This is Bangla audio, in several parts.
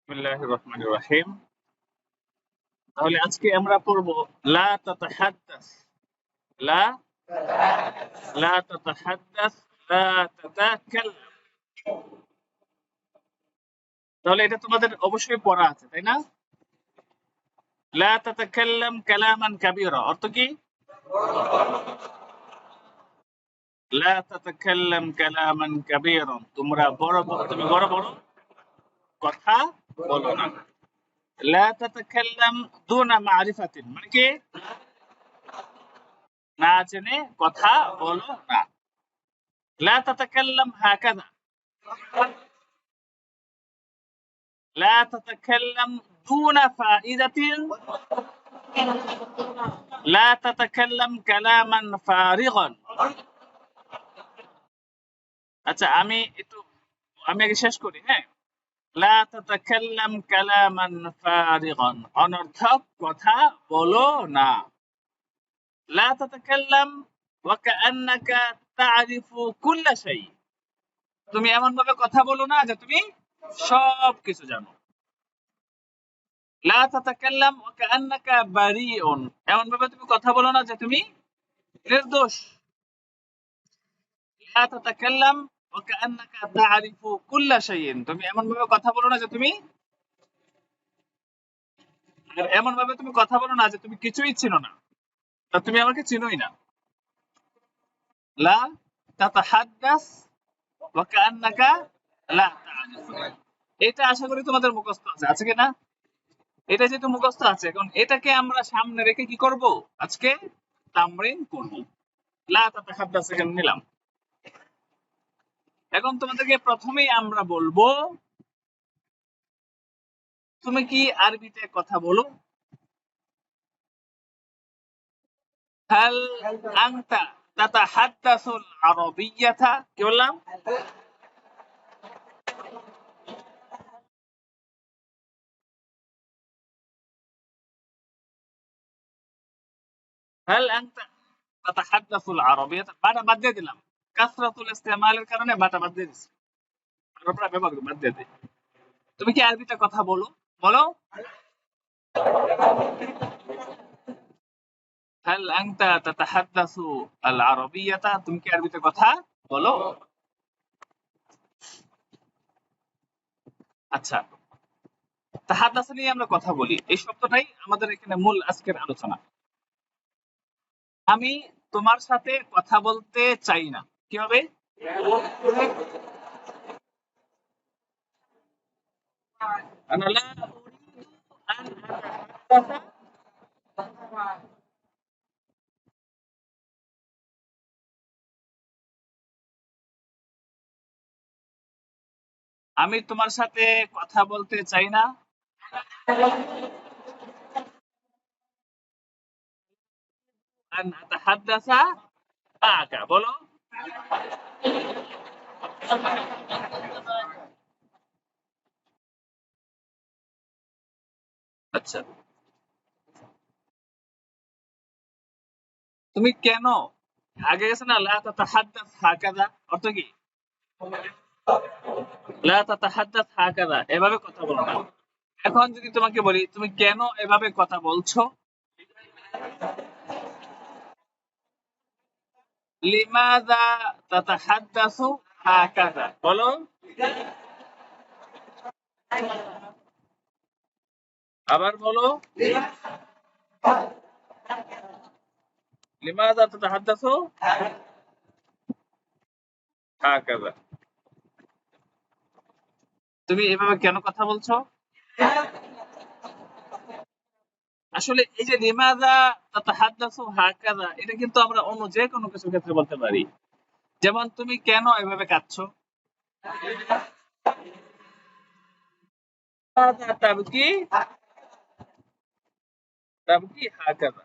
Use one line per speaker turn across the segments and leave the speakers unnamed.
বিসমিল্লাহির রহমানির রহিম। তাহলে আজকে আমরা পড়ব লা তাতাহাদ্দাস। লা লা তাতাহাদ্দাস লা তাতাকাল্লাম। তাহলে এটা তোমাদের অবশ্যই পড়া আছে, তাই না? লা তাতাকাল্লাম কালামান কাবীরা অর্থ কি? লা তাতাকাল্লাম কালামান কাবীরা, তুমি বড় বড় কথা বলো না। লা তাতাকাল্লাম দুনা মারিফাতিন মানে কি? না জেনে কথা বলো না। লা তাতাকাল্লাম হাকাযা, لا تتكلم دون فائدة، لا تتكلم كلاما فارغا। আচ্ছা আমি আগে শেষ করি, হ্যাঁ। لا تتكلم كلاما فارغا অনর্থক কথা বলো না। لا تتكلم وكأنك تعرف كل شيء, তুমি এমন ভাবে কথা বলো না যে তুমি সব কিছু জানো। লা তাতাকাল্লাম ওয়া কাআন্নাকা বারিউন, এমন ভাবে তুমি কথা বলো না যে তুমি নির্দোষ। লা তাতাকাল্লাম ওয়া কাআন্নাকা তা'রিফু কুল্লা শাইইন, তুমি এমন ভাবে কথা বলো না যে তুমি এমন ভাবে তুমি কথা বলো না যে তুমি কিছুই চিনো না, তা তুমি আমাকে চিনোই না। লা তাতাহাদ্দাস ওয়া কাআন্নাকা লা তা'রিফু, এটা আশা করি তোমাদের মুখস্থ আছে কি না? এটা যেহেতু মুখস্থ আছে, এখন এটাকে আমরা সামনে রেখে কি করব? আজকে তামরিন করব। লা তাতাহাদ্দাস এখানে নিলাম। এখন তোমাদেরকে প্রথমেই আমরা বলবো, তুমি কি আরবিতে কথা বলো? হাল আনতা তাতাহাদ্দাসুল আরাবিয়াতা, কি বললাম? হাল আনতা তাতাহাদ্দাসুল আরাবিয়াতা, বাটা বাদ দিয়ে দিলাম, কাসরাতুল ইস্তেমালের কারণে বাটা বাদ দিয়ে দিছি, আরবটা ব্যবহার বাদ দিয়ে দিই। তুমি কি আরবিতে কথা বলো? বলো। হাল আনতা তাতাহাদ্দাসু আল আরাবিয়াতা, তুমি কি আরবিতে কথা বলো? আচ্ছা, তাহাদ্দাস নিয়ে আমরা কথা বলি, এই শব্দটাই আমাদের এখানে মূল আজকের আলোচনা। আমি তোমার সাথে কথা বলতে চাই না, কিভাবে? আনা লা উরিদু আন আতাহাদ্দাসা, আমি তোমার সাথে কথা বলতে চাই না। আন আতাহাদ্দাসা মাআকা, বলো। আচ্ছা, তুমি কেন, আগে গেছে না লা তাতাহাদ্দাস হাকাযা, অর্থ কি? লা তাতাহাদ্দাস হাকাযা, এভাবে কথা বলো না। এখন যদি তোমাকে বলি তুমি কেন এভাবে কথা বলছো, লিমাযা তাতাহাদ্দাসু হাকাযা, বলো। আবার বলো, লিমাযা তাতাহাদ্দাসু হাকাযা, তুমি এভাবে কেন কথা বলছো? আসলে এই যে লিমাযা তাতাহাদ্দাসু হাকাযা, এটা কিন্তু আমরা অন্য যে কোনো কিছুর ক্ষেত্রে বলতে পারি। যেমন তুমি কেন এভাবে কাঁদছো? লিমাযা তাবকি, তাবকি হাকাযা,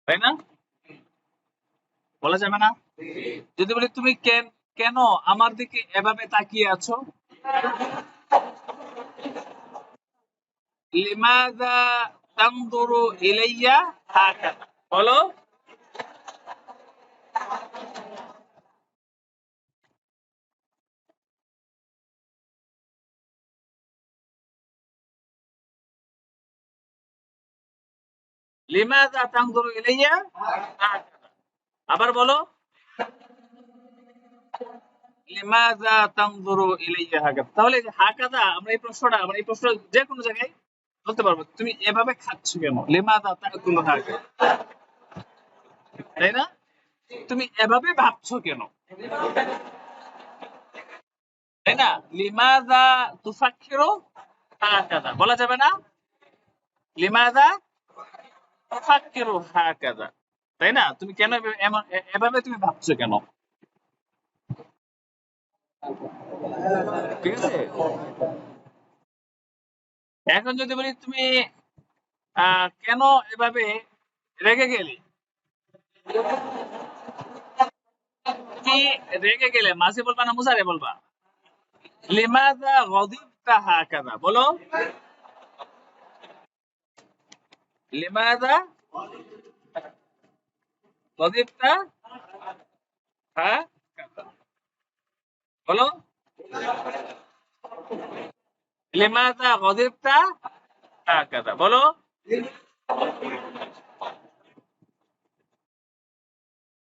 তাই না? বলা যাবে না? যদি বলি তুমি কেন আমার দিকে এভাবে তাকিয়ে আছো, লিমাযা তানজুরু ইলাইয়া হাকাযা, বলো। লিমাযা তানজুরু ইলাইয়া হাকাযা। আবার বলো, লিমাযা তানজুরু ইলাইয়া হাকাযা। তাহলে এই যে হাকাযা, আমরা এই প্রশ্নটা, আমরা এই প্রশ্ন যে কোনো জায়গায় বলতে পারবো, তুমি এভাবে খাচ্ছ কেন, লিমাযা তাকুলু হাকাযা, তাই না? তুমি এভাবে ভাবছো কেন, তাই না? লিমাযা তুফাক্কিরু হাকাযা বলা যাবে না? লিমাযা তুফাক্কিরু হাকাযা, তাই না? তুমি কেন এভাবে তুমি ভাবছো কেন? ঠিক আছে। এখন যদি বলি তুমি কেন এভাবে রেগে গেলে, তুমি রেগে গেলে মাঝে বলবা না মুজারে বলবা? লিমাযা গদিবতা হাকাযা বলো, লিমাযা গদিবতা হাকাযা বলো, লিমাযা গদিবতা হাকাযা বলো।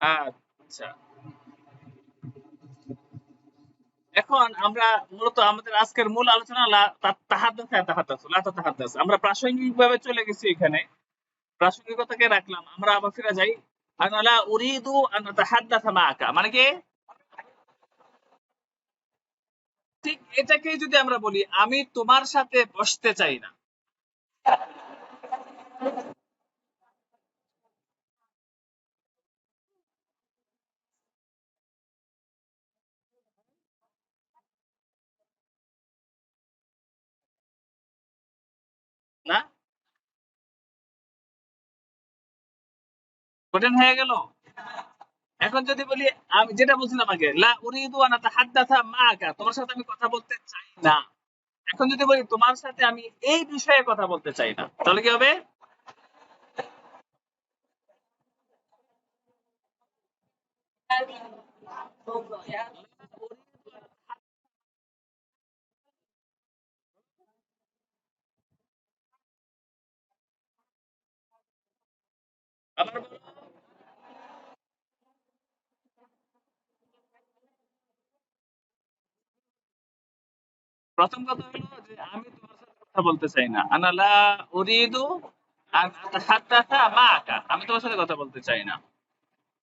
আচ্ছা, এখন আমরা মূলত আমাদের আজকের মূল আলোচনা আমরা প্রাসঙ্গিক ভাবে চলে গেছি এখানে, প্রাসঙ্গিকতাকে রাখলাম, আমরা আবার ফিরে যাই। আনা উরিদু আন আতাহাদ্দাসা মাআকা মানে কি? ঠিক এটাকেই যদি আমরা বলি, আমি তোমার সাথে বসতে চাই না, না? কঠিন হয়ে গেল। এখন যদি বলি, আমি যেটা বলছিলাম আগে, লা উরিদু আন আতাহাদ্দাসা মাআকা, তোমার সাথে আমি কথা বলতে চাই না। এখন যদি বলি তোমার সাথে আমি এই বিষয়ে কথা বলতে চাই না, তাহলে কি হবে? আবার বলো। প্রথম কথা হলো যে আমি তোমার সাথে কথা বলতে চাই না, আনা লা উরিদু আন আতাহাদ্দাসা মাআকা, আমি তোমার সাথে কথা বলতে চাই না।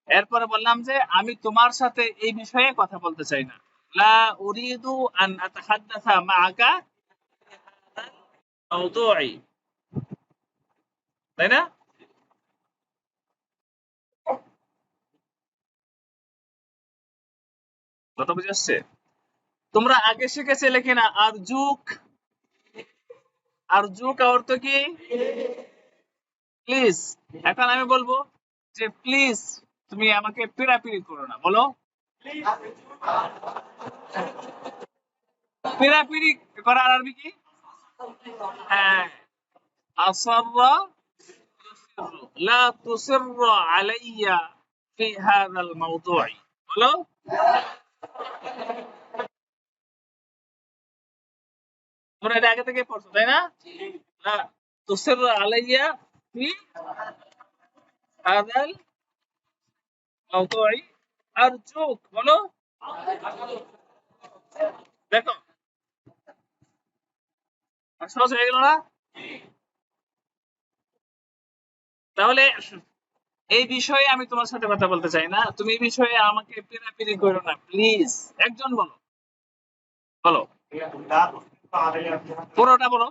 এরপরে বললাম যে আমি তোমার সাথে এই বিষয়ে কথা বলতে চাই না, লা উরিদু আন আতাহাদ্দাসা মাআকা মাওদুই, তাই না? কথা বুঝে আসছে? তোমরা আগে শিখেছিলে কিনা আরজুক? আরজুক অর্থ কি? প্লিজ। এখন আমি বলবো যে প্লিজ তুমি আমাকে পিড়াপিড়ি করো না, বলো। পিড়াপিড়ি করার আরবি কি? হ্যাঁ, আসররা তুসিররু, লা তুসিররু আলাইয়া ফি হাযাল মাওদুই, বলো। তোমরা এটা আগে থেকে পড়ছো তাই না? লা তুসিররু আলাইয়া ফি হাযাল মাওদুই আরজুক, বলো। দেখো, সহজ হয়ে গেল না? তাহলে এই বিষয়ে আমি তোমার সাথে কথা বলতে চাই না, তুমি এই বিষয়ে আমাকে পিড়াপিড়ি করো না, প্লিজ। একজন বলো, বলো, পুরোটা বলো।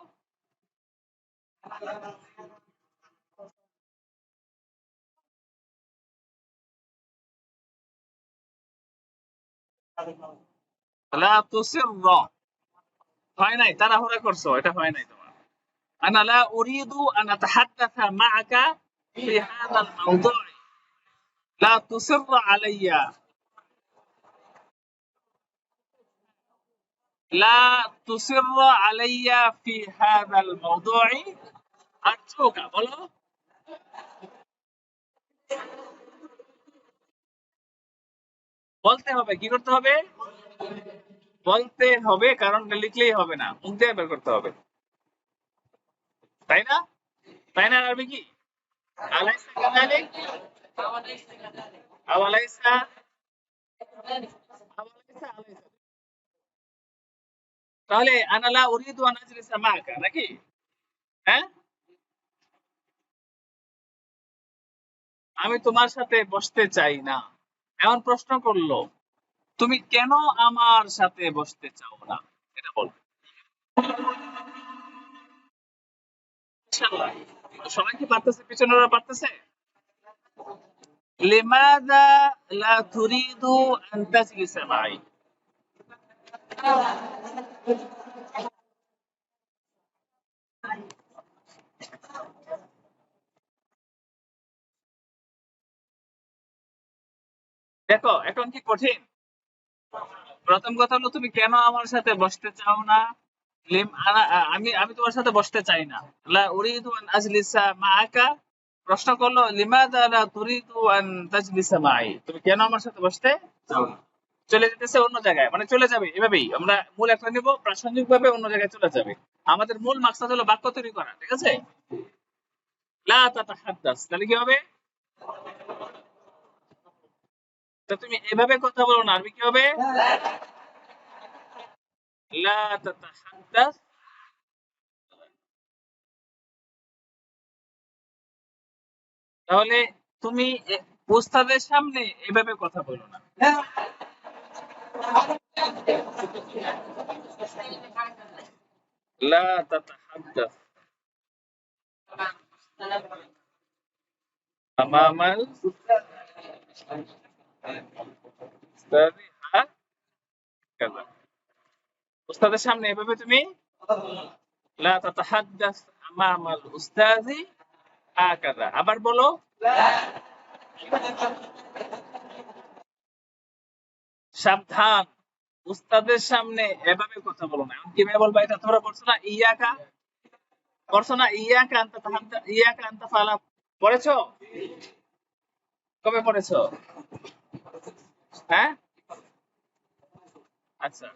লা তুসিররা, হয় নাই, তাড়াহুড়া করছো, এটা হয় নাই তোমার। আনা লা উরিদু আন আতাহাদ্দাসা মাআকা ফি হাযাল মাওদুই, লা তুসিররা আলাইয়া, লা তুসিররা আলাইয়া ফি হাযাল মাওদুই আরজুকা, বলো। বলতে হবে, কি করতে হবে? বলতে হবে, কারণ লিখলেই হবে না, মুখ দিয়ে বের করতে হবে, তাই না? তাই না? আরবি কি? আলাইসা কাযালিক আওয়ালাইসা আওয়ালাইসা আলাইসা। তাহলে আনা লা উরিদু আন আজলিসা মাআকা নাকি? হ্যাঁ, আমি তোমার সাথে বসতে চাই না। এমন প্রশ্ন করলো, তুমি কেন আমার সাথে বসতে চাও না, এটা বল। ইনশাআল্লাহ। সবাই কি পারতেছে? পিছনেরা পারতেছে? লিমাযা লা তুরিদু আন তাজলিসা মাই? দেখো এখন কি কঠিন? প্রথম কথা হলো তুমি কেন আমার সাথে বসতে চাও না? আমি আমি তোমার সাথে বসতে চাই না। লা উরিদু আন আজলিসা মাআকা। প্রশ্ন করলো লিমাযা লা তুরিদু আন তাজলিসা মাই, তুমি কেন আমার সাথে বসতে চাও না? চলে যেতেছে অন্য জায়গায়, মানে চলে যাবে। এভাবেই আমরা মূল একটা নিব, প্রাসঙ্গিক ভাবে অন্য জায়গায় চলে যাবে। আমাদের মূল মাকসাদ হলো বাক্য তৈরি করা, ঠিক আছে? লা তাতাহাদ্দাস, তাহলে কি হবে? তো তুমি এভাবে কথা বলো না, আরবি কি হবে? লা তাতাহাদ্দাস। তাহলে তুমি উস্তাদের সামনে এভাবে কথা বলো না। লা তাতাহাদ্দাস আমামাল উস্তাদি হাকাযা। উস্তাদের সামনে এভাবে তুমি লা তাতাহাদ্দাস আমামাল উস্তাদি হাকাযা। আবার বলো, সাবধান, উস্তাদের সামনে এভাবে কথা বলো না। এখন কিভাবে বলবা এটা তোমরা পড়ছো না? ইয়াকা পড়ছো না? ইয়াকা আনতা তাহাদ্দা, ইয়াকা আনতা ফালা পড়েছো? কবে পড়েছো? হ্যাঁ, আচ্ছা।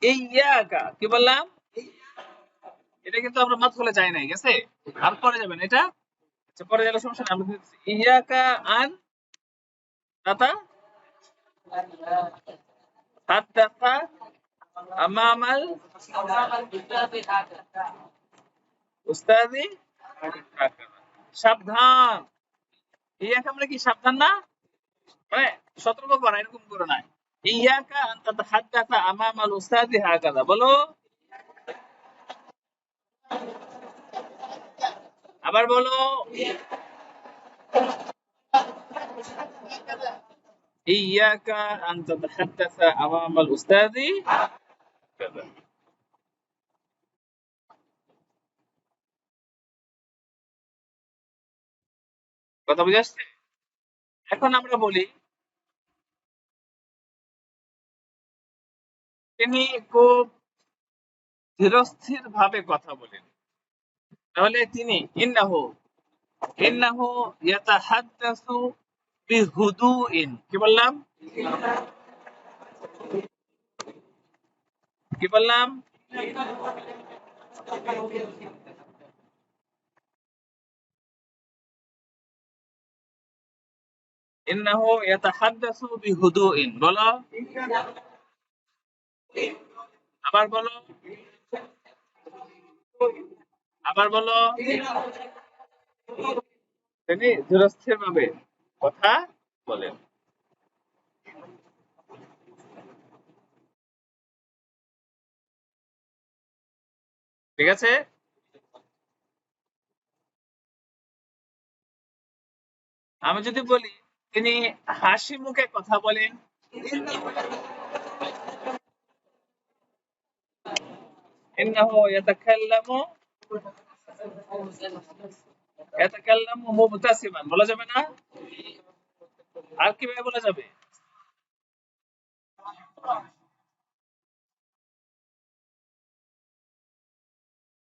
এই ইয়াকা কি বললাম? এটা কিন্তু আমরা মাত বলে যাই নাই, গেছে? আর পরে যাবেন এটা। আচ্ছা, পরে গেলে সমস্যা নেই। আমরা দিচ্ছি, ইয়াকা আন তাতা হাদ্দাসা আমামাল উস্তাদি হাকাযা। সাবধান। ইয়াকা আমরা কি সাবধান না? মানে সতর্ক করা, এরকম করো না। ইয়াকা আন তাতাহাদ্দাসা আমামাল উস্তাদি হাকাযা বলো। আবার বলো, ইয়াকা আন তাতাহাদ্দাসা আমামাল উস্তাদি হাকাযা। কথা বুঝে আসছে? এখন আমরা বলি, তিনি খুব ধীরস্থির ভাবে কথা বলেন। তাহলে তিনি ইন্নাহু ইন্নাহু ইয়াতাহাদ্দাসু বিহুদুইন, কি বললাম? কি বললাম? ইন্নাহু ইয়াতাহাদ্দাসু বিহুদুইন বলো। আবার বলো, আবার বলো। তিনি ধীরস্থির ভাবে কথা বলেন। ঠিক আছে? আমি যদি বলি তিনি হাসি মুখে কথা বলেন, ইন্নাহু ইয়াতাকাল্লামু মুবতাসিমান বলা যাবে না? আর কিভাবে বলা যাবে?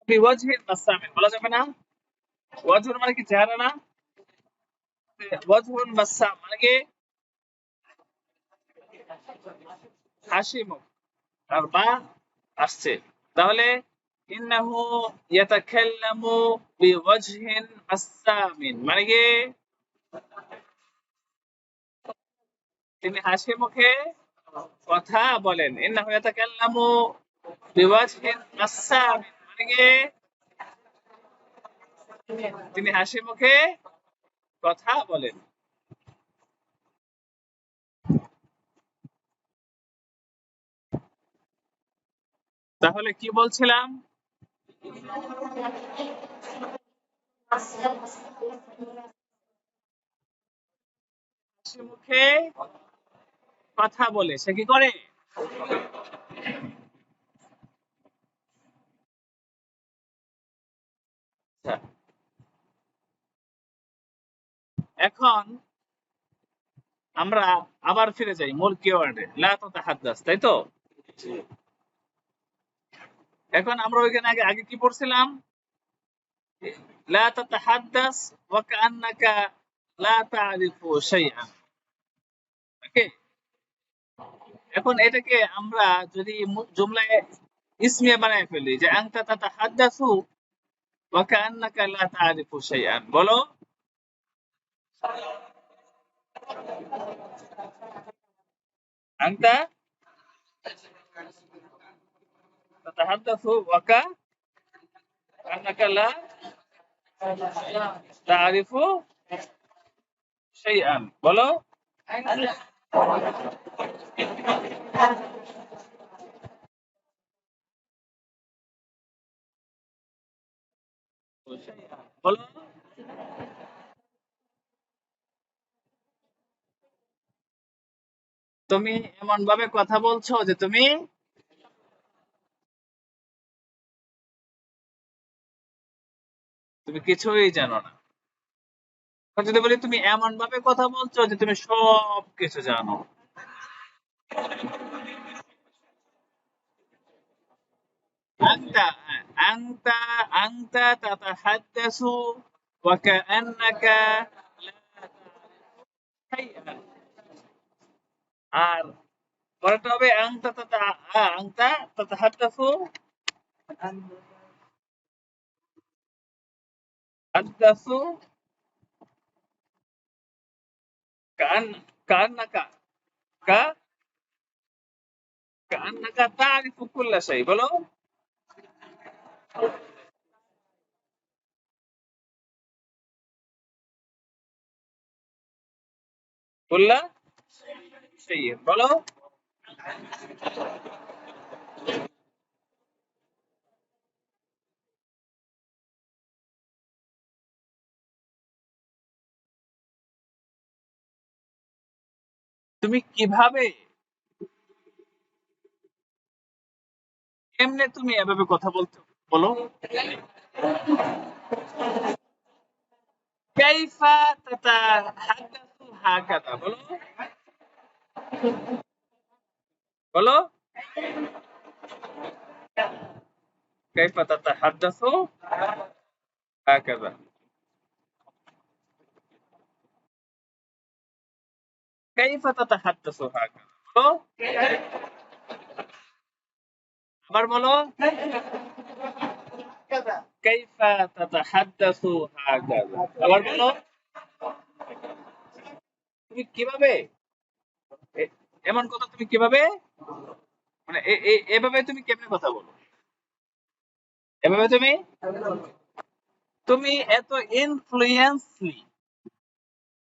বিওয়াজহিন বাসামিন বলা যাবে না? ওয়াজহুর মানে কি চেহারা না? ওয়াজহুন বাসাম মানে কি হাসি মুখ, আর বা আসছে। তাহলে ইন্নাহু ইয়াতাকাল্লামু বিওয়াজহিন আসামিন, মানে কি তিনি হাসি মুখে কথা বলেন। ইন্নাহু ইয়াতাকাল্লামু বিওয়াজহিন আসামিন, মানে কি তিনি হাসি মুখে কথা বলেন। তাহলে কি বলছিলাম? হাসি মুখে কথা বলে সে কি করে? আচ্ছা, এখন আমরা আবার ফিরে যাই মূল কিওয়ার্ডে, লা তাতাহাদ্দাস, তাই তো? এখন আমরা ওইখানে আগে আগে কি পড়ছিলাম? লা তাতাহাদ্দাস ওয়া কাআন্নাকা লা তা'রিফু শাইআন। ওকে, এখন এটাকে আমরা যদি জুমলায় ইসমিয়া বানায় ফেলি, যে আনতা তাতাহাদ্দাসু ওয়া কাআন্নাকা লা তা'রিফু শাইআন, বলো। আনতা তাতাহাদ্দাসু ওয়া কাআন্নাকা লা তা'রিফু শাইআন, বলো। বলো। তুমি এমন ভাবে কথা বলছো যে তুমি তুমি কিছুই জানো না। এখন যদি বলি তুমি এমন ভাবে কথা বলছো যে তুমি সব কিছু জানো। আংতা, আংতা, আংতা তাতাহাদ্দাসু ওয়া কাআন্নাকা লা শাইআন। আর পরেরটা হবে আংতা তাতাহাদ্দাসু হাদ্দাসু কাআন কাআন্নাকা কা কাআন্নাকা তা'রিফু কুল্লা শাই, বলো। কুল্লা শাই, বলো। তুমি কিভাবে এমনে তুমি এভাবে কথা বলছো, বলো। কাইফা তাতাহাদ্দাসু হাকাযা, বলো। বলো, কাইফা তাতাহাদ্দাসু হাকাযা। কাইফা তাতাহাদ্দাসু হাকাযা, বলো। আবার বলো, কাইফা তাতাহাদ্দাসু হাকাযা, আবার বলো। তুমি কিভাবে এমন কথা তুমি কিভাবে, মানে এভাবে তুমি কেমনে কথা বলো? এভাবে তুমি তুমি এত ইনফ্লুয়েন্সলি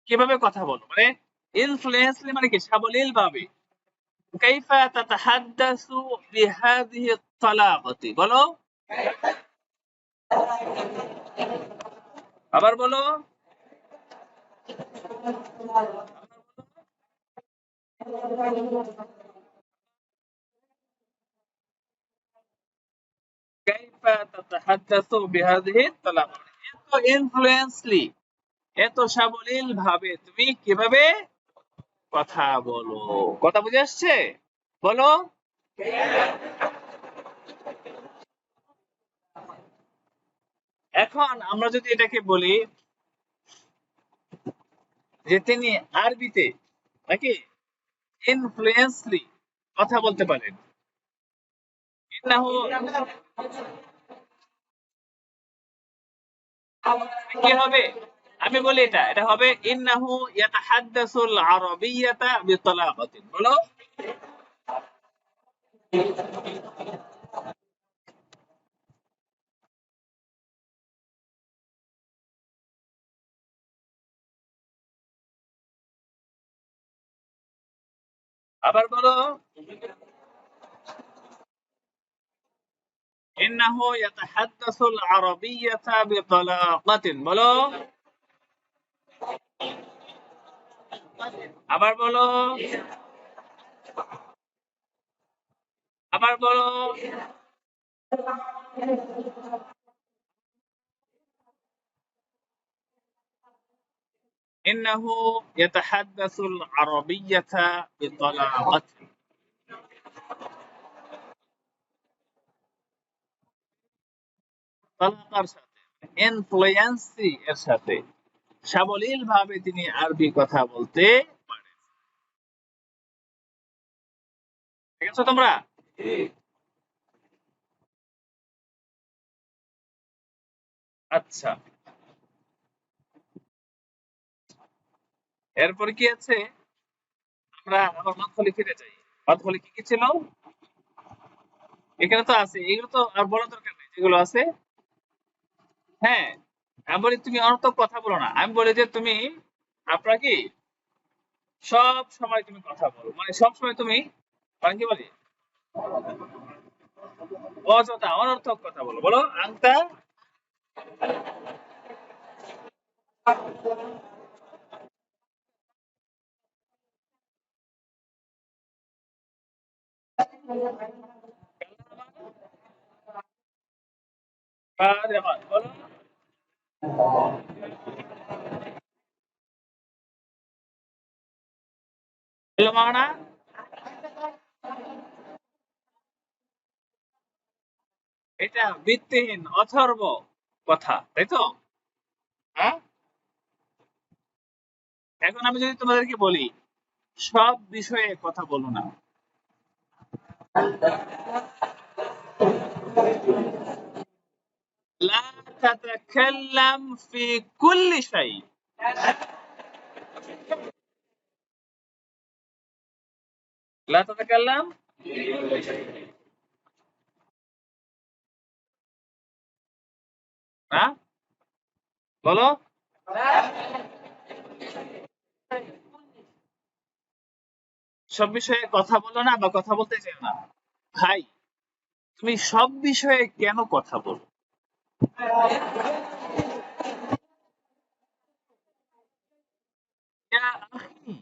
কিভাবে কথা বলো, মানে ইনফ্লুয়েন্সলি মানে কি, সাবলীল ভাবে। কাইফা তাতাহাদ্দাসু বিহাদিহি তালাকাতি, বলো। আবার বলো। কাইফা তাতাহাদ্দাসু বিহাদিহি তালাকাতি, এত ইনফ্লুয়েন্সলি, এত সাবলীল ভাবে তুমি কিভাবে কথা বলো? কথা বুঝে আসছে? বলো। এখন আমরা যদি এটাকে বলি যে তিনি আরবিতে নাকি ইনফ্লুয়েন্সলি কথা বলতে পারেন। ইন্নাহু কি হবে? আমি বলি এটা এটা হবে ইন্নাহু ইয়াতাহাদ্দাসুল আরাবিয়াতা বিতালাকাতিন। বলো। আবার বলো। ইন্নাহু ইয়াতাহাদ্দাসুল আরাবিয়াতা বিতালাকাতিন। বলো। আবার বলো। আবার বলো। ইন্নাহু ইয়াতাহাদ্দাসুল আরাবিয়াতা বিতালাকাতিন। তালাকার সাথে, ইনফ্লুয়েন্সি এর সাথে সাবলীল ভাবে তিনি আরবি কথা বলতে পারেন। ঠিক আছে তোমরা? আচ্ছা, এরপর কি আছে? আমরা আবার মাদখলি ফিরে যাই। মাদখলি কি কি ছিল? এখানে তো আছে, এগুলো তো আর বলার দরকার নেই যেগুলো আছে। হ্যাঁ, আমি বলি তুমি অনর্থক কথা বলো না। আমি বলি যে তুমি আপনার কি সব সময় তুমি কথা বলো, মানে সব সময় তুমি মানে কি বলি অযথা অনর্থক কথা বলো। বলো আংতা কাদেমান। বলো এলো মানা। এটা ভিত্তিহীন অথর্ব কথা, তাই তো? হ্যাঁ, এখন আমি যদি তোমাদেরকে বলি সব বিষয়ে কথা বলো না, লা তাতাকাল্লাম ফি কুল্লি শাই, লা তাতাকাল্লাম। হ্যাঁ, বলো। সব বিষয়ে কথা বলো না বা কথা বলতে চাও না। ভাই, তুমি সব বিষয়ে কেন কথা বলো? ইয়া আখি,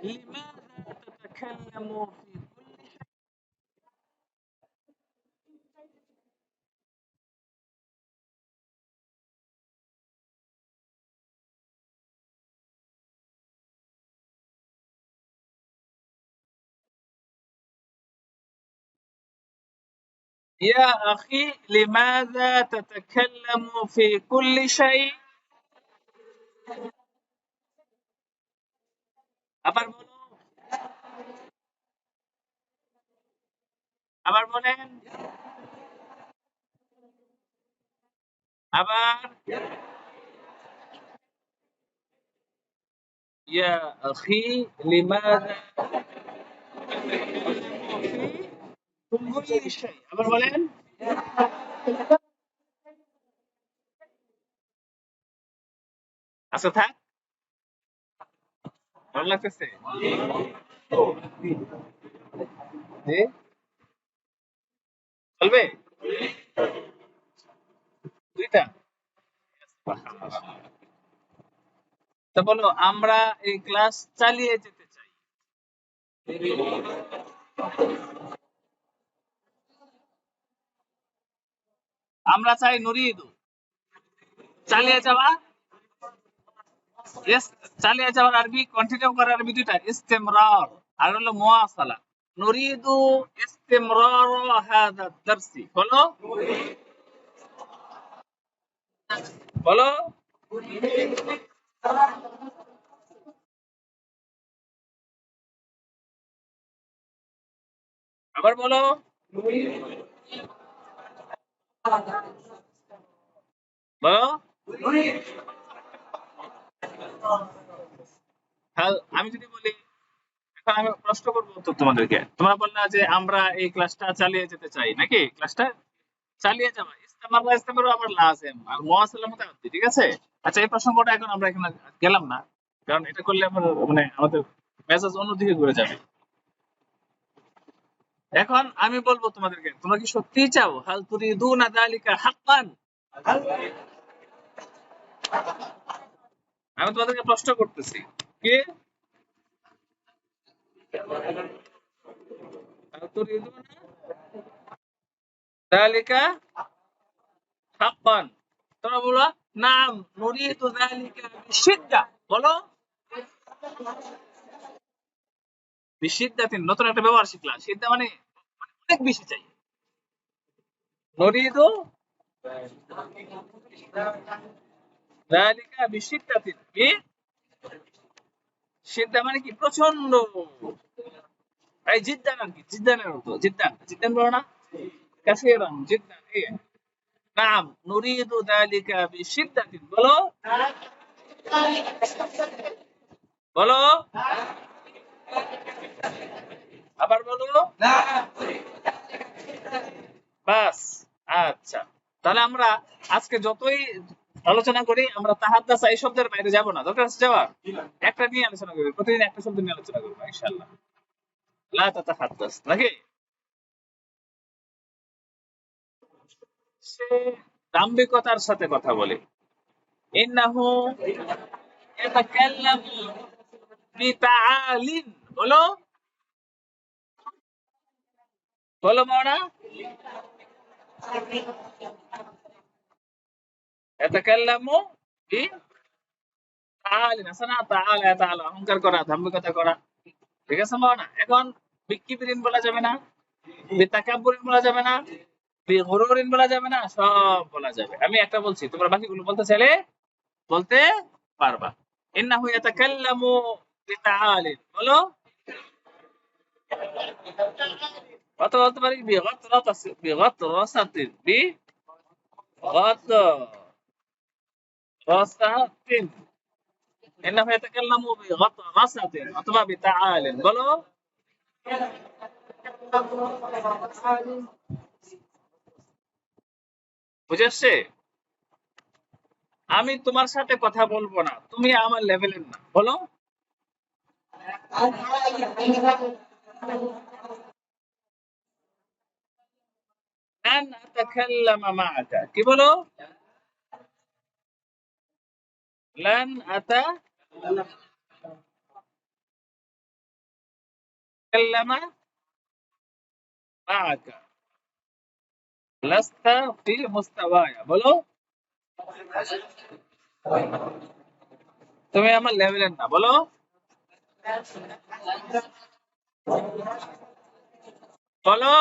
লিমাযা তাতাকাল্লামু ফি কুল্লি শাই? ইয়া আখি, লিমাযা তাতাকাল্লামু ফি কুল্লি শাই? আবার বলো। আবার বলেন। আবার। ইয়া আখি, লিমাযা তাতাকাল্লামু ফি কুল্লি শাই? আবার বলেন। আচ্ছা থাক, ভালো লাগতেছে? জি, চলবে দুইটা। তা বলো, আমরা এই ক্লাস চালিয়ে যেতে চাই। আমরা চাই নুরিদু চালিয়ে যাওয়া। ইস, চালিয়ে যাওয়ার আরবি, কন্টিনিউ করার আরবি দুইটা, ইস্তেমরার আর হলো মুওয়াসালা। নুরিদু ইস্তেমরার হাদা দারসি। বলো। বলো। আবার বলো। বলো। আমি যদি বলি, এখন আমি প্রশ্ন করবো তো তোমাদেরকে, তোমরা বললা যে আমরা এই ক্লাসটা চালিয়ে যেতে চাই, নাকি ক্লাসটা চালিয়ে যাবা, ইস্তেমাররা ইস্তেমারও আবার লাজেম আর মুয়াসালাম মুতাআদ্দি, ঠিক আছে। আচ্ছা, এই প্রসঙ্গটা এখন আমরা এখানে গেলাম না, কারণ এটা করলে আমার মানে আমাদের মেজাজ অন্যদিকে ঘুরে যাবে। এখন আমি বলবো তোমাদেরকে, তোমরা কি সত্যিই চাও হাল তুরিদুনা যালিকা হাক্কান? আমি তোমাদেরকে প্রশ্ন করতেছি, কি হাল তুরিদুনা যালিকা হাক্কান? তোমরা বলো নাম, নুরিদু যালিকা বিশিদ্দা। বলো বিশিদ্দাতিন, নতুন একটা ব্যবহার শিখলাম, সিদ্ধা মানে অনেক বেশি চাই। নুরিদু যালিকা বিশিদ্দাতিন, কি সিদ্ধা মানে কি প্রচন্ড, এই জিদ্দান আর কি, জিদ্দানের অর্থ জিদ্দান, জিদ্দান বলো না, কাসিরান জিদ্দান, এই নাম নুরিদু যালিকা বিশিদ্দাতিন। বলো বলো আবার বলো। বাস। আচ্ছা, তাহলে আমরা আজকে যতই আলোচনা করি, আমরা তাহাদ্দাসা এই শব্দের বাইরে যাব না, দরকার আছে যাওয়ার, একটা নিয়ে আলোচনা করবি, প্রতিদিন একটা শব্দ নিয়ে আলোচনা করবো ইনশাআল্লাহ। লা তাতাহাদ্দাস, নাকি? সে দাম্ভিকতার সাথে কথা বলে। ইন্নাহু ইয়াতাকাল্লামু বিতাআলিন। বলো বলো মাওনা, ইয়াতাকাল্লামু বিতাআলিন, আছে না, তাআলা তাআলা অহংকার করা, দাম্ভিকতা করা, ঠিক আছে মাওনা। এখন বিক্কিবিরিন বলা যাবে না, বিতাকাব্বুরিন বলা যাবে না, বিগুরুরিন বলা যাবে না, সব বলা যাবে। আমি একটা বলছি, তোমরা বাকিগুলো বলতে চাইলে বলতে পারবা। ইন্নাহু ইয়াতাকাল্লামু বিতাআলিন। বলো কত বলতে পারি, বিগতরাসাতিন, বিগতরাসাতিন। ইন্নাহু ইয়াতাকাল্লামু বিগতরাসাতিন অথবা বিতাআলিন। বলো বুঝে আসছে? আমি তোমার সাথে কথা বলবো না, তুমি আমার লেভেলের না। বলো লান আতাকাল্লামা মাআকা। কি বলো? লান আতাকাল্লামা মাআকা লাস্তা ফি মুস্তাওয়ায়া। বলো তুমি আমার লেভেলের না। বলো বলো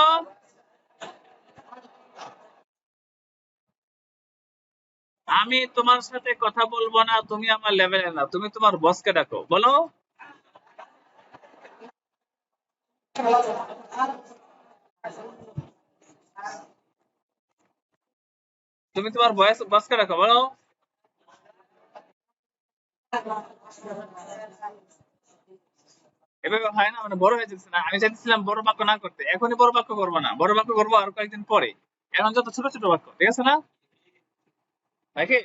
আমি তোমার সাথে কথা বলবো না, তুমি আমার লেভেলের না, তুমি তোমার বসকে ডাকো। বলো তুমি তোমার বসকে ডাকো। বলো এভাবে হয় না, মানে বড় হয়ে যাচ্ছে না। আমি চাইছিলাম বড় বাক্য না করতে, এখনই বড় বাক্য করবো না, বড় বাক্য করবো আর কয়েকদিন পরে। এখন যত ছোট ছোট বাক্য, ঠিক আছে না, নাকি?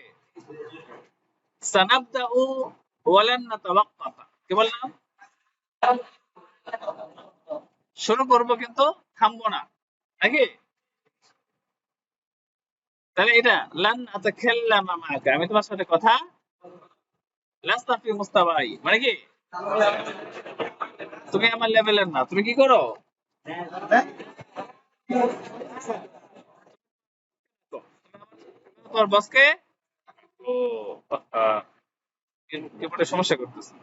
সানাবদাউ ওয়ালান নাতাওয়াক্কাফা। কি বললাম? শুরু করবো কিন্তু থামবো না, নাকি? তাহলে এটা লান আতাকাল্লামা মাআকা, আমি তোমার সাথে কথা, লাস্তা ফি মুস্তাওয়াই মানে কি তুমি আমার লেভেলের না, তুমি কি করো, তোমার বসকে। ও কিবোর্ডে সমস্যা করতেছে।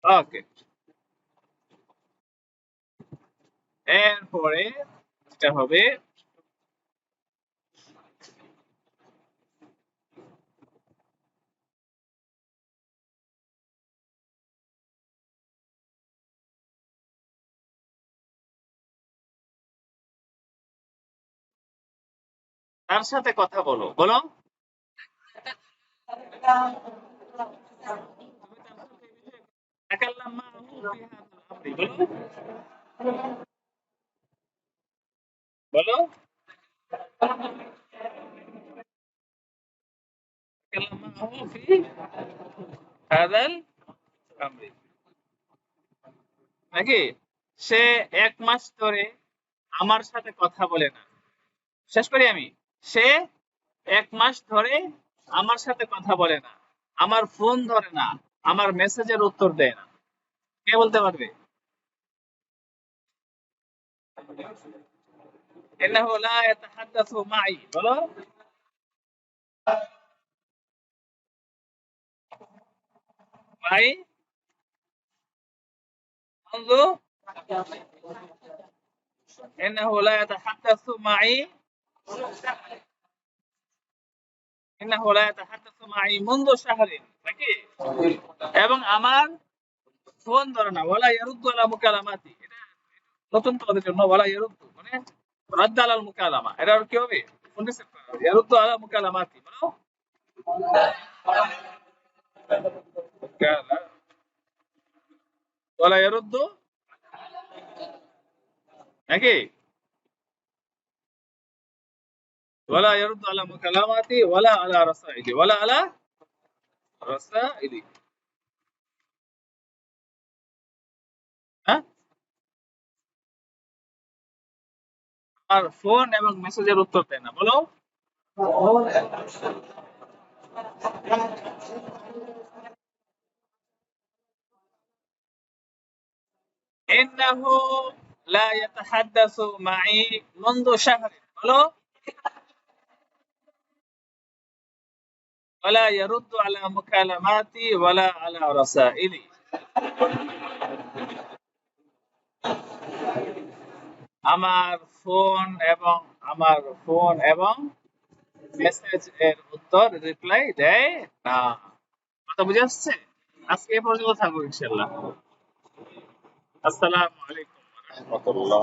ওকে, এরপরে যেটা হবে, তার সাথে কথা বলো, বলো। তাকাল্লাম মা'আহু ফি হাযাল আমরি, বলো, বলো। তাকাল্লাম মা'আহু ফি হাযাল আমরি, নাকি? সে 1 মাস ধরে আমার সাথে কথা বলে না। শেষ করি আমি। সে 1 মাস ধরে আমার সাথে কথা বলে না, আমার ফোন ধরে না, আমার মেসেজের উত্তর দেয় না। কে বলতে পারবে? ইন্নাহু লা ইয়াতাহাদ্দাসু মাই, বলো। মাই منذ إنه لا يتحدث معي إنه لا يتحدث معي منذ شهر, নাকি? এবং আমার ফোন ধরে না, ওয়ালা ইয়ারুদ্দু আলা মুকালামাতি, এটা নতুন তোমাদের জন্য। ওয়ালা ইয়ারুদ্দু মানে রাদ্দ আলাল মুকালামা, এটা আর কি হবে? ফোন রিসিভ করা, ইয়ারুদ্দু আলা মুকালামাতি, বলো। মুকালা, ওয়ালা ইয়ারুদ্দু, নাকি? ওয়ালা ইয়ারুদ্দু আলা মুকালামাতি ওয়ালা আলা রাসাইলি, ওয়ালা আলা রাসাইলি, হ্যাঁ। আর ফোন এবং মেসেজের উত্তর দেয় না, বলো। ইন্নাহু লা ইয়াতাহাদ্দাসু মাই মুনযু শাহরিন, বলো। ওয়ালা ইয়ারুদ্দু আলা মুকালামাতি ওয়ালা আলা রাসাইলি। আমার ফোন এবং আমার ফোন এবং মেসেজ এর উত্তর, রিপ্লাই দেয় না। কথা বুঝে আসছে? আজকে এই পর্যন্ত থাকবো ইনশাআল্লাহ। আসসালামু আলাইকুম ওয়া রাহমাতুল্লাহ।